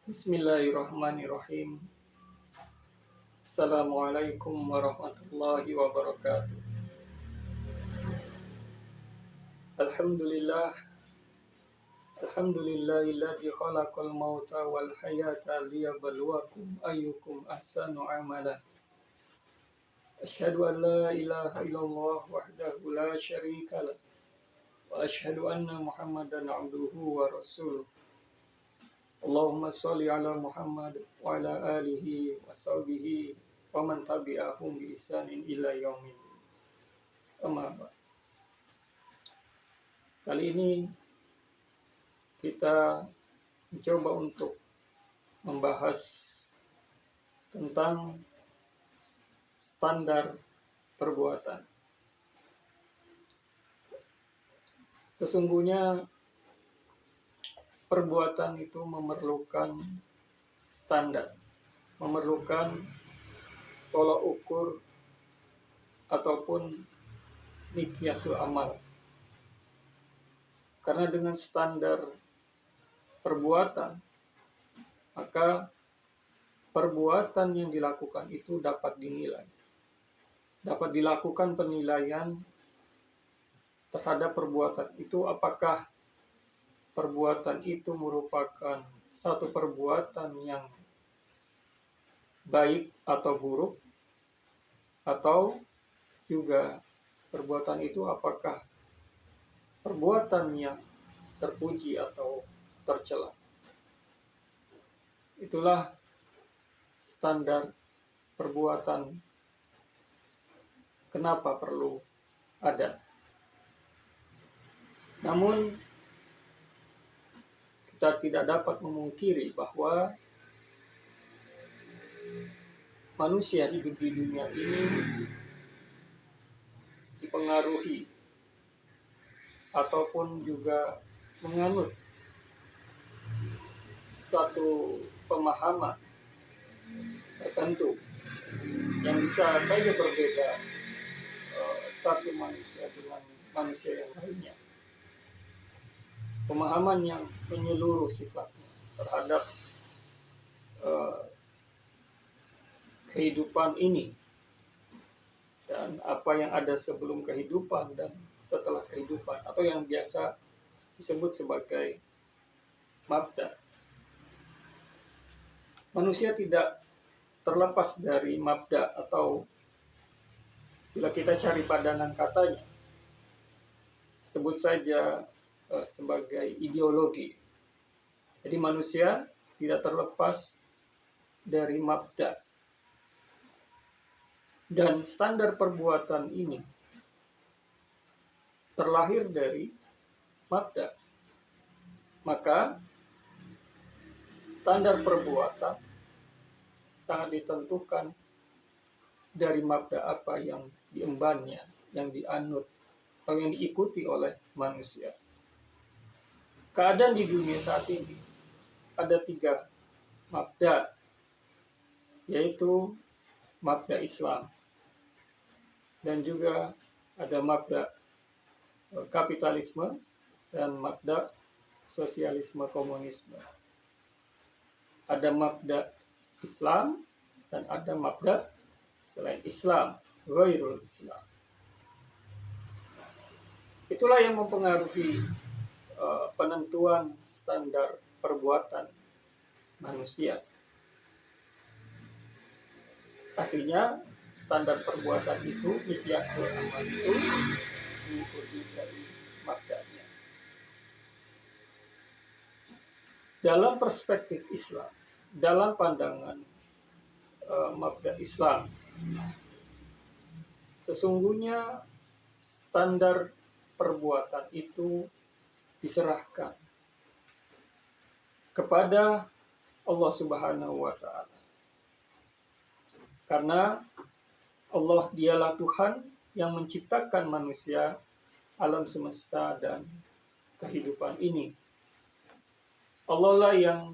Bismillahirrahmanirrahim. Assalamualaikum warahmatullahi wabarakatuh. Alhamdulillah, alhamdulillahilladzi khalaqal mauta wal hayata liyabluwakum ayyukum ahsanu amala. Asyhadu an la ilaha illallah wahdahu la syarika lah wa asyhadu anna Muhammadan abduhu wa rasuluh. Allahumma sholli ala Muhammad wa ala alihi wa sahbihi wa man tabi'ahum bi ihsanin ila yaumil amma ba'd. Kali ini kita mencoba untuk membahas tentang standar perbuatan. Sesungguhnya perbuatan itu memerlukan standar, memerlukan tolak ukur ataupun miqyasul amal. Karena dengan standar perbuatan, maka perbuatan yang dilakukan itu dapat dinilai. Dapat dilakukan penilaian terhadap perbuatan itu, apakah perbuatan itu merupakan satu perbuatan yang baik atau buruk, atau juga perbuatan itu apakah perbuatan yang terpuji atau tercela. Itulah standar perbuatan. Kenapa perlu ada? Namun kita tidak dapat memungkiri bahwa manusia hidup di dunia ini dipengaruhi ataupun juga menganut suatu pemahaman tertentu yang bisa saja berbeda satu manusia dengan manusia yang lainnya. Pemahaman yang menyeluruh sifatnya terhadap kehidupan ini dan apa yang ada sebelum kehidupan dan setelah kehidupan, atau yang biasa disebut sebagai mabda. Manusia tidak terlepas dari mabda, atau bila kita cari padanan katanya, sebut saja sebagai ideologi. Jadi manusia tidak terlepas dari mabda. Dan standar perbuatan ini terlahir dari mabda. Maka standar perbuatan sangat ditentukan dari mabda apa yang diembannya, yang dianut, atau yang diikuti oleh manusia. Keadaan di dunia saat ini ada 3 mabda, yaitu mabda Islam, dan juga ada mabda kapitalisme dan mabda sosialisme komunisme. Ada mabda Islam dan ada mabda selain Islam, ghairul Islam. Itulah yang mempengaruhi penentuan standar perbuatan manusia. Artinya standar perbuatan itu, miqyasul amal itu mengikuti dari mabdanya. Dalam perspektif Islam, dalam pandangan mabda Islam, sesungguhnya standar perbuatan itu diserahkan kepada Allah Subhanahu wa Ta'ala. Karena Allah dialah Tuhan yang menciptakan manusia, alam semesta, dan kehidupan ini. Allah lah yang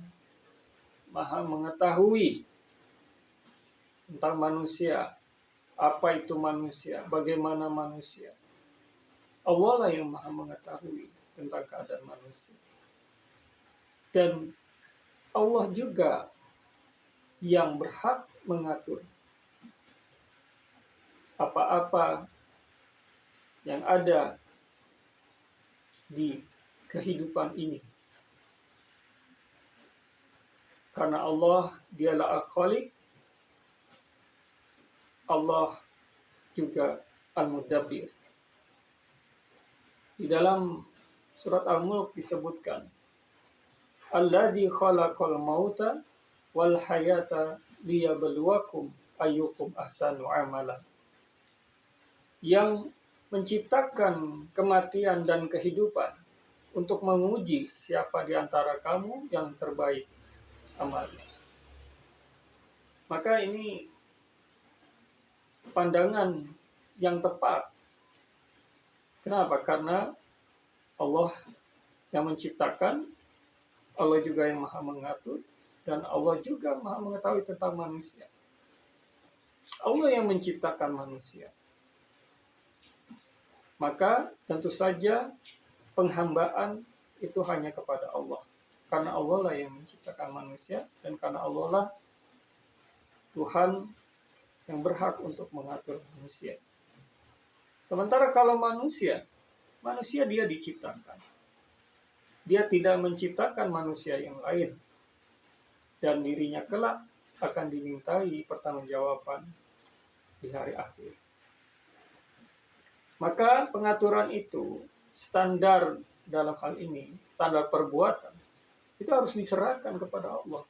maha mengetahui tentang manusia, apa itu manusia, bagaimana manusia. Allah lah yang maha mengetahui tentang keadaan manusia. Dan Allah juga yang berhak mengatur apa-apa yang ada di kehidupan ini. Karena Allah dialah Al-Khaliq, Allah juga Al-Mudabbir. Di dalam surat Al-Mulk disebutkan, Alladzi khalaqal mauta wal hayata liyabluwakum ayyukum ahsanu amala. Yang menciptakan kematian dan kehidupan untuk menguji siapa di antara kamu yang terbaik amalnya. Maka ini pandangan yang tepat. Kenapa? Karena Allah yang menciptakan, Allah juga yang maha mengatur, dan Allah juga maha mengetahui tentang manusia. Allah yang menciptakan manusia. Maka tentu saja penghambaan itu hanya kepada Allah. Karena Allah lah yang menciptakan manusia, dan karena Allah lah Tuhan yang berhak untuk mengatur manusia. Sementara kalau manusia dia diciptakan. Dia tidak menciptakan manusia yang lain. Dan dirinya kelak akan dimintai pertanggungjawaban di hari akhir. Maka pengaturan itu, standar dalam hal ini, standar perbuatan, itu harus diserahkan kepada Allah.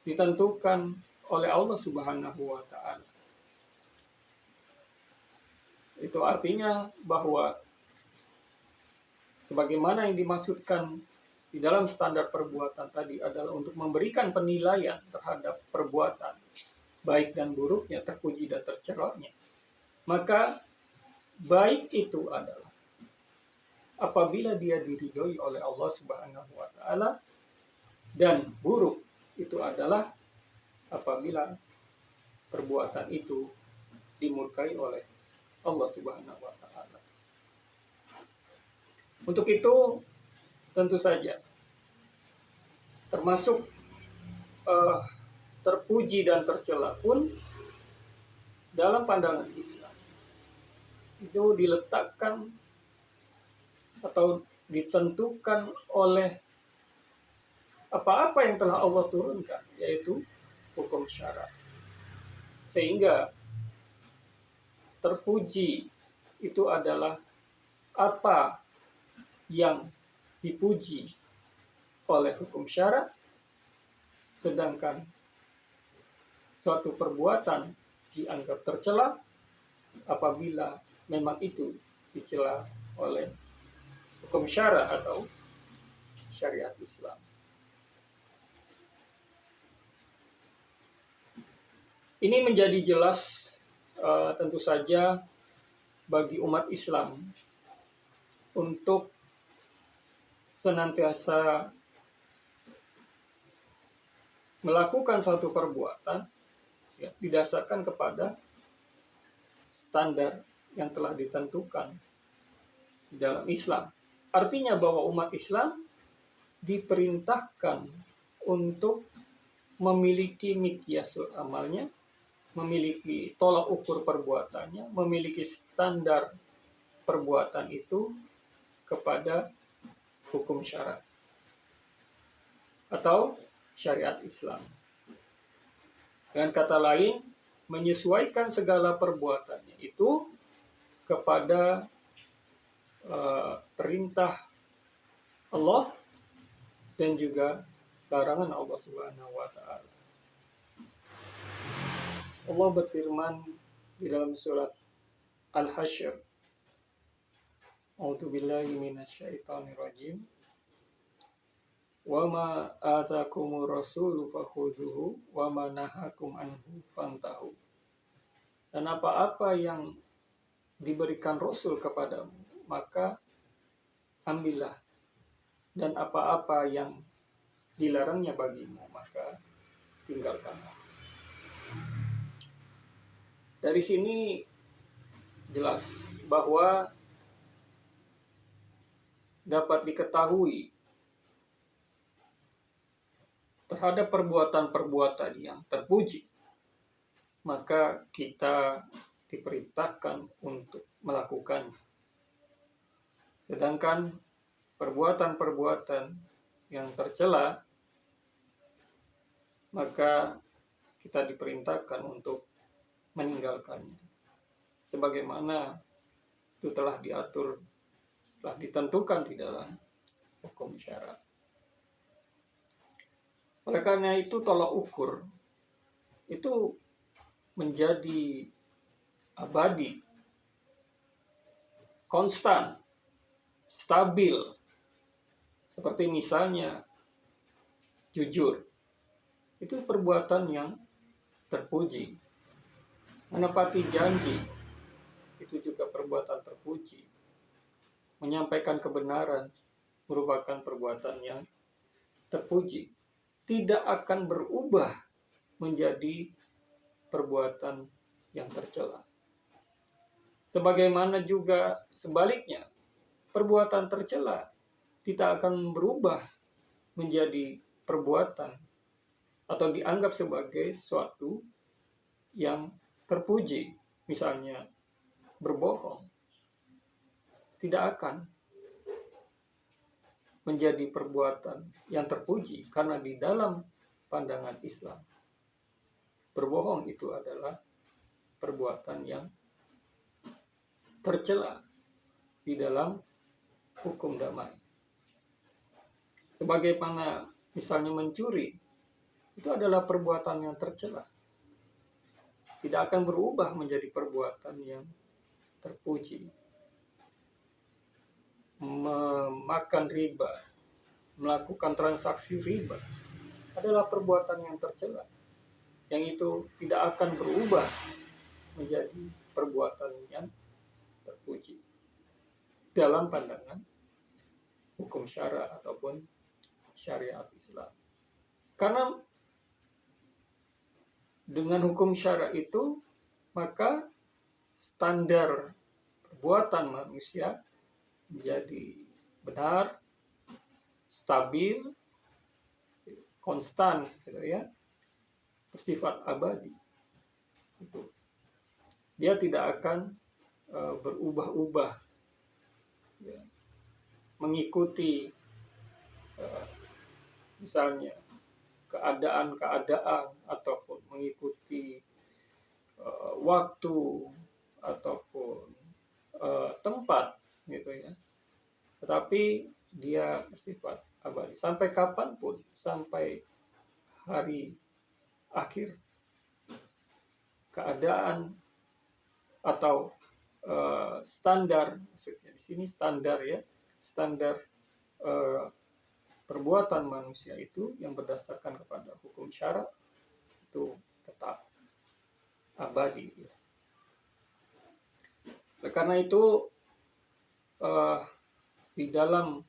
Ditentukan oleh Allah Subhanahu wa Ta'ala. Itu artinya bahwa sebagaimana yang dimaksudkan di dalam standar perbuatan tadi adalah untuk memberikan penilaian terhadap perbuatan, baik dan buruknya, terpuji dan tercelanya. Maka baik itu adalah apabila dia diridhoi oleh Allah Subhanahu wa Ta'ala, dan buruk itu adalah apabila perbuatan itu dimurkai oleh Allah Subhanahu wa Ta'ala. Untuk itu tentu saja termasuk terpuji dan tercela pun dalam pandangan Islam itu diletakkan atau ditentukan oleh apa-apa yang telah Allah turunkan, yaitu hukum syara. Sehingga terpuji itu adalah apa yang dipuji oleh hukum syara, sedangkan suatu perbuatan dianggap tercela apabila memang itu dicela oleh hukum syara atau syariat Islam. Ini menjadi jelas tentu saja bagi umat Islam untuk senantiasa melakukan suatu perbuatan ya, didasarkan kepada standar yang telah ditentukan di dalam Islam. Artinya bahwa umat Islam diperintahkan untuk memiliki miqyasul amalnya, memiliki tolak ukur perbuatannya, memiliki standar perbuatan itu kepada hukum syara atau syariat Islam. Dengan kata lain, menyesuaikan segala perbuatannya itu kepada perintah Allah dan juga larangan Allah Subhanahu wa Ta'ala. Allah berfirman di dalam surat Al-Hasyr, A'udzu billahi minasyaitonir rajim. Wa ma atakumur rasulu fakhudhuhu wa ma nahakum anhu fantahu. Dan apa-apa yang diberikan Rasul kepadamu, maka ambillah. Dan apa-apa yang dilarangnya bagimu, maka tinggalkanlah. Dari sini jelas bahwa dapat diketahui terhadap perbuatan-perbuatan yang terpuji, maka kita diperintahkan untuk melakukannya. Sedangkan perbuatan-perbuatan yang tercela, maka kita diperintahkan untuk meninggalkannya. Sebagaimana itu telah diatur, telah ditentukan di dalam hukum syara. Oleh karena itu, tolak ukur itu menjadi abadi, konstan, stabil. Seperti misalnya jujur, itu perbuatan yang terpuji. Menepati janji, itu juga perbuatan terpuji. Menyampaikan kebenaran merupakan perbuatan yang terpuji. Tidak akan berubah menjadi perbuatan yang tercela. Sebagaimana juga sebaliknya, perbuatan tercela tidak akan berubah menjadi perbuatan atau dianggap sebagai sesuatu yang terpuji. Misalnya berbohong, tidak akan menjadi perbuatan yang terpuji, karena di dalam pandangan Islam, berbohong itu adalah perbuatan yang tercela di dalam hukum damai. Sebagaimana misalnya mencuri, itu adalah perbuatan yang tercela. Tidak akan berubah menjadi perbuatan yang terpuji. Memakan riba, melakukan transaksi riba adalah perbuatan yang tercela, yang itu tidak akan berubah menjadi perbuatan yang terpuji dalam pandangan hukum syara ataupun syariat Islam. Karena dengan hukum syara itu, maka standar perbuatan manusia menjadi benar, stabil, konstan, gitu ya, bersifat abadi. Dia tidak akan berubah-ubah, ya, mengikuti misalnya keadaan-keadaan ataupun mengikuti waktu ataupun tempat, gitu ya. Tetapi dia bersifat abadi sampai kapanpun, sampai hari akhir. Keadaan atau standar, maksudnya di sini standar, ya, standar perbuatan manusia itu yang berdasarkan kepada hukum syara itu tetap abadi. Karena itu di dalam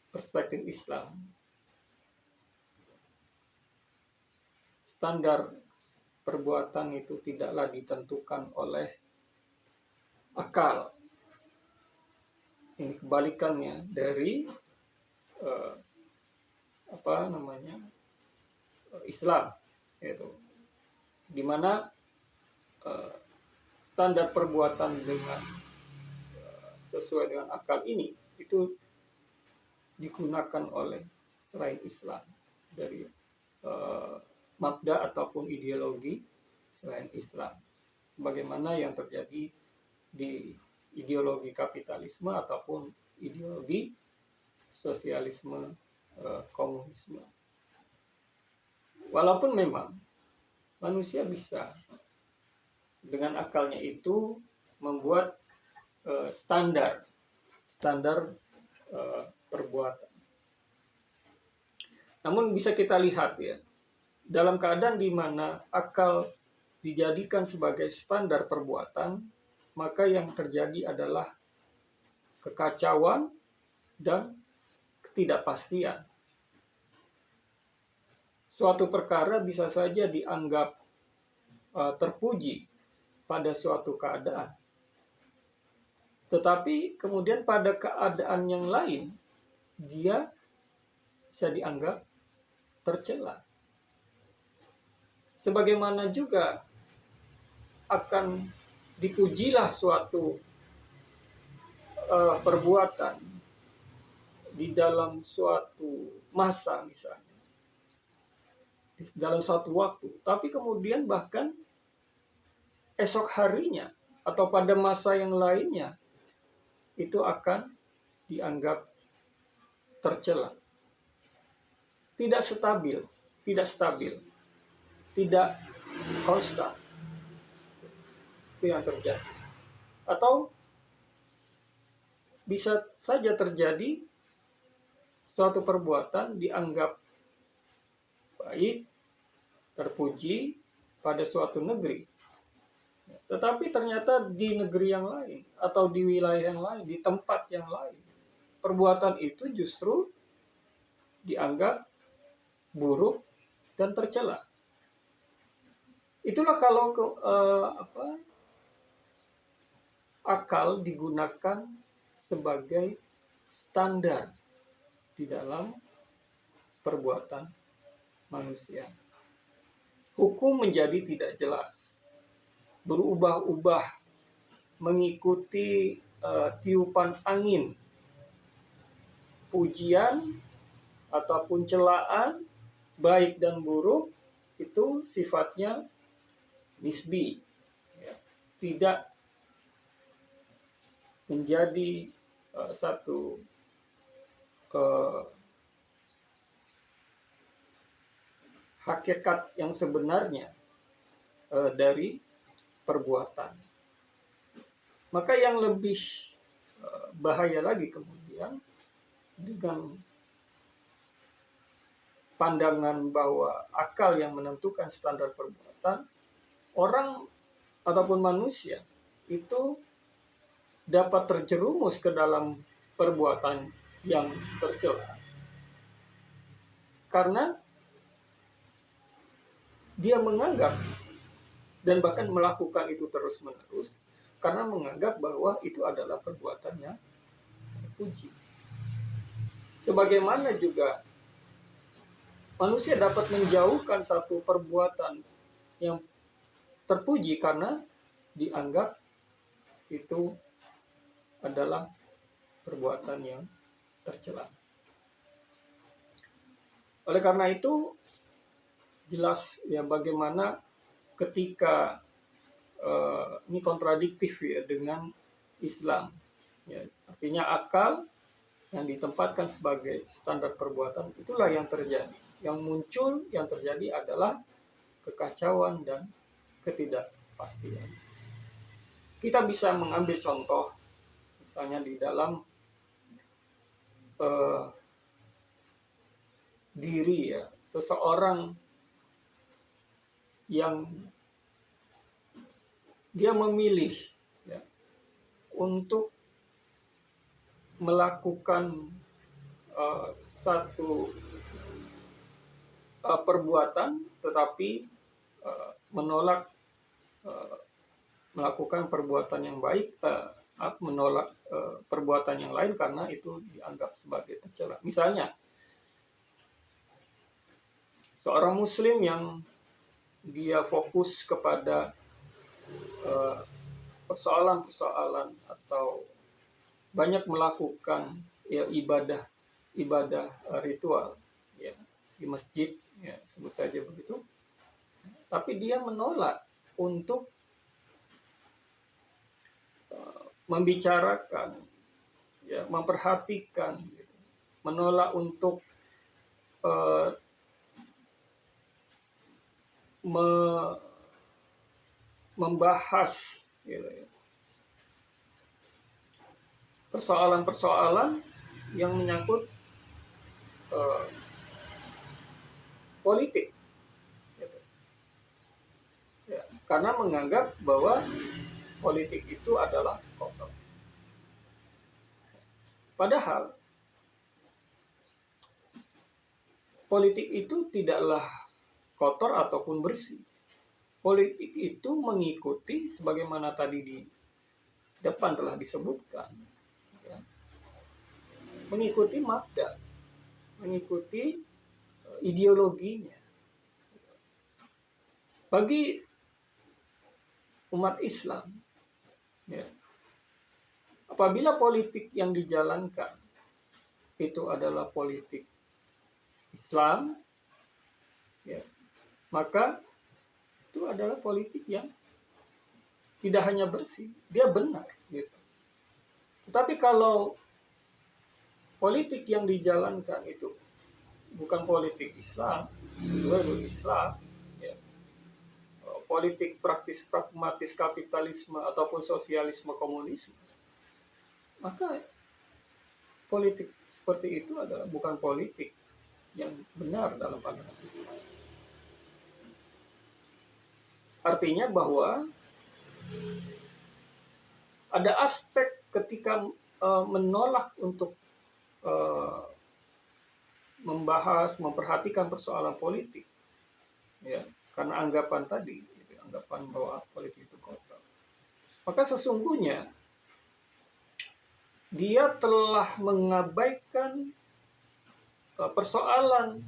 perspektif Islam, standar perbuatan itu tidaklah ditentukan oleh akal. Ini kebalikannya dari Islam, yaitu dimana standar perbuatan dengan sesuai dengan akal ini itu digunakan oleh selain Islam, dari mabda ataupun ideologi selain Islam, sebagaimana yang terjadi di ideologi kapitalisme ataupun ideologi sosialisme, komunisme. Walaupun memang manusia bisa dengan akalnya itu membuat standar perbuatan. Namun bisa kita lihat, ya, dalam keadaan di mana akal dijadikan sebagai standar perbuatan, maka yang terjadi adalah kekacauan dan ketidakpastian. Suatu perkara bisa saja dianggap terpuji pada suatu keadaan, tetapi kemudian pada keadaan yang lain dia bisa dianggap tercela. Sebagaimana juga akan dipujilah suatu perbuatan di dalam suatu masa misalnya, di dalam satu waktu, tapi kemudian bahkan esok harinya atau pada masa yang lainnya itu akan dianggap tercela, tidak stabil, tidak konstan. Itu yang terjadi. Atau bisa saja terjadi suatu perbuatan dianggap baik, terpuji pada suatu negeri, tetapi ternyata di negeri yang lain atau di wilayah yang lain, di tempat yang lain, perbuatan itu justru dianggap buruk dan tercela. Itulah kalau akal digunakan sebagai standar di dalam perbuatan manusia. Hukum menjadi tidak jelas, berubah-ubah mengikuti tiupan angin, pujian ataupun celaan, baik dan buruk, itu sifatnya nisbi, ya, tidak menjadi satu hakikat yang sebenarnya dari perbuatan. Maka yang lebih bahaya lagi kemudian dengan pandangan bahwa akal yang menentukan standar perbuatan, orang ataupun manusia itu dapat terjerumus ke dalam perbuatan yang tercela karena dia menganggap dan bahkan melakukan itu terus-menerus karena menganggap bahwa itu adalah perbuatan yang terpuji. Sebagaimana juga manusia dapat menjauhkan satu perbuatan yang terpuji karena dianggap itu adalah perbuatan yang tercela. Oleh karena itu, jelas ya bagaimana ketika ini kontradiktif ya dengan Islam. Ya, artinya akal yang ditempatkan sebagai standar perbuatan, itulah yang terjadi. Yang muncul, yang terjadi adalah kekacauan dan ketidakpastian. Kita bisa mengambil contoh, misalnya di dalam diri ya, seseorang yang dia memilih ya, untuk melakukan satu perbuatan tetapi menolak melakukan perbuatan yang baik, menolak perbuatan yang lain karena itu dianggap sebagai tercela. Misalnya seorang muslim yang dia fokus kepada persoalan-persoalan atau banyak melakukan ya ibadah ritual ya di masjid ya sebut saja begitu, tapi dia menolak untuk membicarakan ya memperhatikan gitu. Menolak untuk membahas gitu ya, persoalan-persoalan yang menyangkut politik gitu. Ya, karena menganggap bahwa politik itu adalah kotor. Padahal politik itu tidaklah kotor ataupun bersih. Politik itu mengikuti sebagaimana tadi di depan telah disebutkan, ya, mengikuti mabda, mengikuti ideologinya. Bagi umat Islam, ya, apabila politik yang dijalankan itu adalah politik Islam, ya, maka itu adalah politik yang tidak hanya bersih, dia benar. Gitu. Tetapi kalau politik yang dijalankan itu bukan politik Islam, baru Islam, ya, politik praktis pragmatis kapitalisme ataupun sosialisme komunisme, maka politik seperti itu adalah bukan politik yang benar dalam pandangan Islam. Artinya bahwa ada aspek ketika menolak untuk membahas, memperhatikan persoalan politik, ya, karena anggapan tadi, anggapan bahwa politik itu kotor. Maka sesungguhnya dia telah mengabaikan persoalan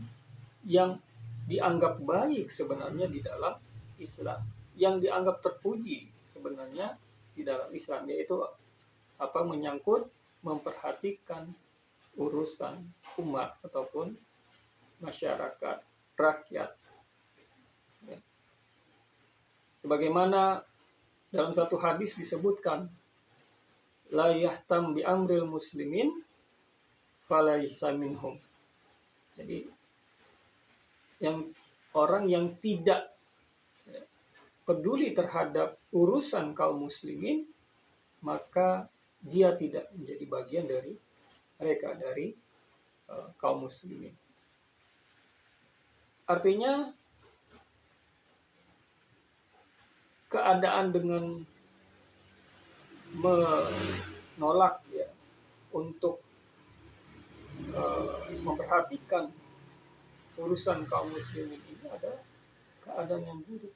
yang dianggap baik sebenarnya di dalam Islam, yang dianggap terpuji sebenarnya di dalam Islam, yaitu apa, menyangkut memperhatikan urusan umat ataupun masyarakat, rakyat. Sebagaimana dalam satu hadis disebutkan, la yahtam bi amril muslimin falaysa minhum. Jadi orang yang tidak peduli terhadap urusan kaum muslimin, maka dia tidak menjadi bagian dari mereka, dari kaum muslimin. Artinya keadaan dengan menolak, ya, untuk memperhatikan urusan kaum muslimin ini adalah keadaan yang buruk.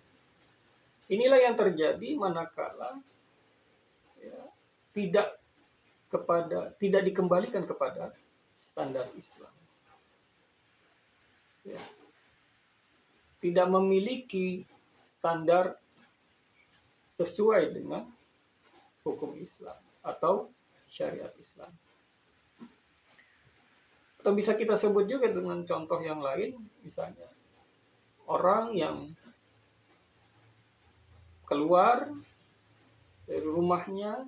Inilah yang terjadi manakala, ya, tidak dikembalikan kepada standar Islam, ya, tidak memiliki standar sesuai dengan hukum Islam atau syariat Islam. Atau bisa kita sebut juga dengan contoh yang lain, misalnya orang yang keluar dari rumahnya,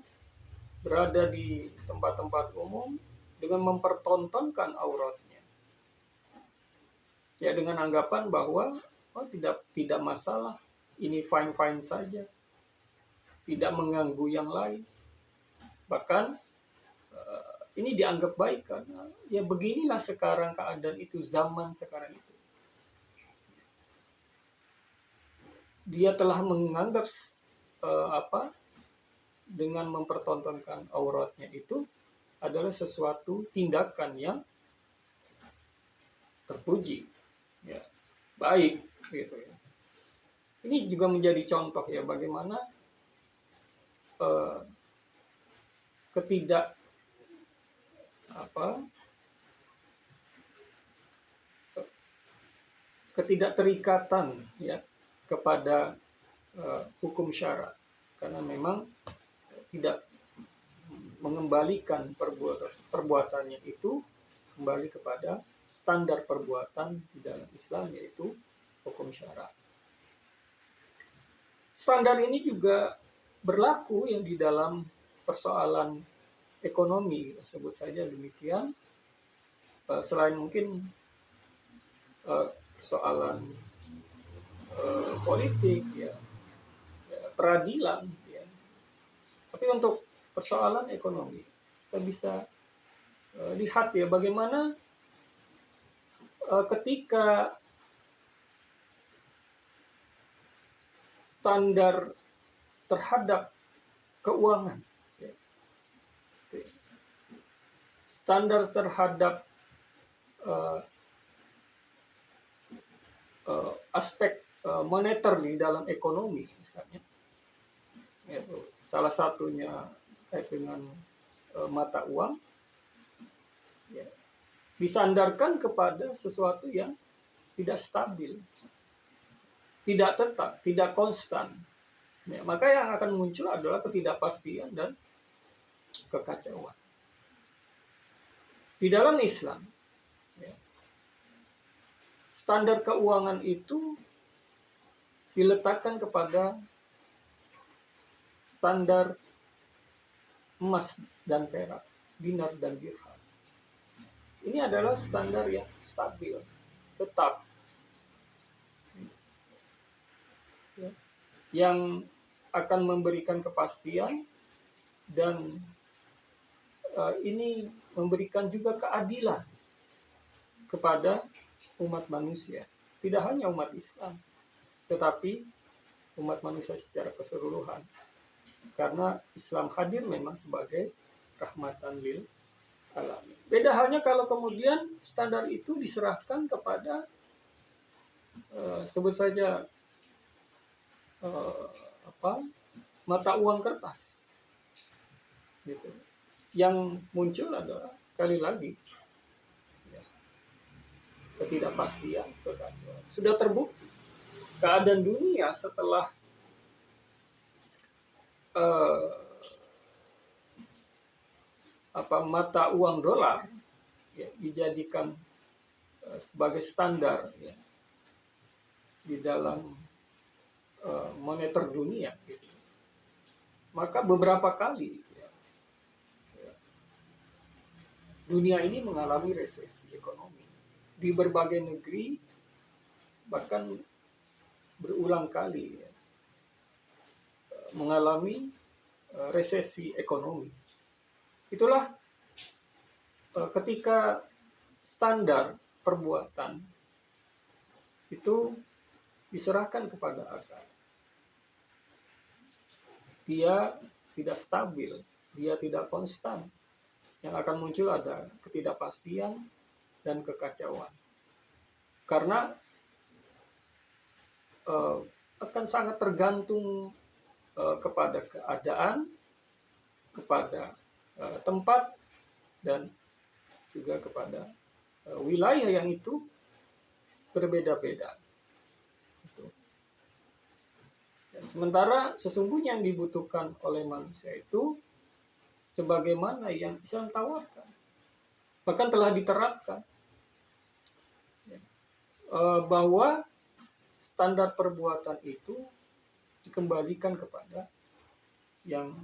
berada di tempat-tempat umum dengan mempertontonkan auratnya, ya, dengan anggapan bahwa tidak masalah, ini fine-fine saja, tidak mengganggu yang lain. Bahkan ini dianggap baik karena ya beginilah sekarang keadaan itu, zaman sekarang itu. Dia telah menganggap dengan mempertontonkan auratnya itu adalah sesuatu tindakan yang terpuji, ya, baik, gitu ya. Ini juga menjadi contoh, ya, bagaimana ketidakterikatan, ya, kepada hukum syara, karena memang tidak mengembalikan perbuatannya itu kembali kepada standar perbuatan di dalam Islam, yaitu hukum syara. Standar ini juga berlaku yang di dalam persoalan ekonomi, sebut saja demikian. Selain mungkin persoalan politik, ya, peradilan, ya. Tapi untuk persoalan ekonomi kita bisa lihat, ya, bagaimana ketika standar terhadap keuangan, ya, standar terhadap aspek moneter di dalam ekonomi, misalnya, ya, salah satunya terkait dengan mata uang, ya, disandarkan kepada sesuatu yang tidak stabil. tidak tetap, tidak konstan. Ya, maka yang akan muncul adalah ketidakpastian dan kekacauan. Di dalam Islam, ya, standar keuangan itu diletakkan kepada standar emas dan perak, dinar dan dirham. Ini adalah standar yang stabil, tetap, ya, yang akan memberikan kepastian dan ini memberikan juga keadilan kepada umat manusia. Tidak hanya umat Islam, tetapi umat manusia secara keseluruhan. Karena Islam hadir memang sebagai rahmatan lil alamin. Beda halnya kalau kemudian standar itu diserahkan kepada sebut saja mata uang kertas, gitu. Yang muncul adalah sekali lagi ya, ketidakpastian, kekacauan. Sudah terbukti keadaan dunia setelah mata uang dolar ya, dijadikan sebagai standar ya, di dalam moneter dunia, gitu. Maka beberapa kali ya, dunia ini mengalami resesi ekonomi di berbagai negeri, bahkan berulang kali ya, mengalami resesi ekonomi. Itulah ketika standar perbuatan itu diserahkan kepada akal. Dia tidak stabil, dia tidak konstan. Yang akan muncul ada ketidakpastian dan kekacauan. Karena akan sangat tergantung kepada keadaan, kepada tempat, dan juga kepada wilayah yang itu berbeda-beda. Sementara sesungguhnya yang dibutuhkan oleh manusia itu sebagaimana yang Islam tawarkan, bahkan telah diterapkan, bahwa standar perbuatan itu dikembalikan kepada yang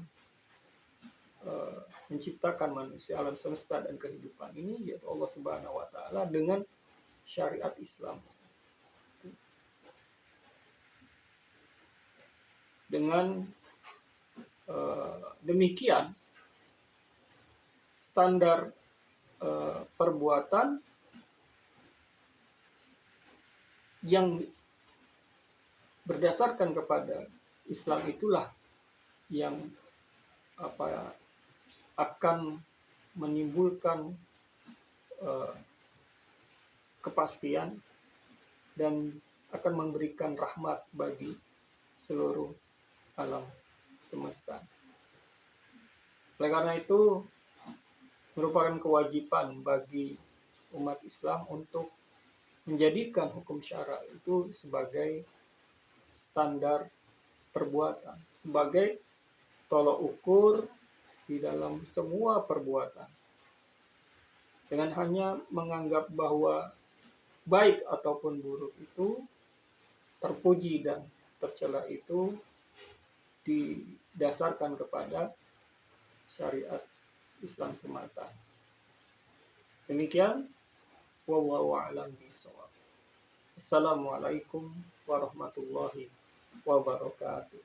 menciptakan manusia, alam semesta dan kehidupan ini, yaitu Allah Subhanahu wa Ta'ala, dengan syariat Islam. Dengan demikian, standar perbuatan yang berdasarkan kepada Islam itulah yang akan menimbulkan kepastian dan akan memberikan rahmat bagi seluruh alam semesta. Oleh karena itu, merupakan kewajiban bagi umat Islam untuk menjadikan hukum syara itu sebagai standar perbuatan, sebagai tolok ukur di dalam semua perbuatan. Dengan hanya menganggap bahwa baik ataupun buruk itu, terpuji dan tercela itu didasarkan kepada syariat Islam semata. Demikian, wallahu a'lam bishawab. Assalamualaikum warahmatullahi wabarakatuh.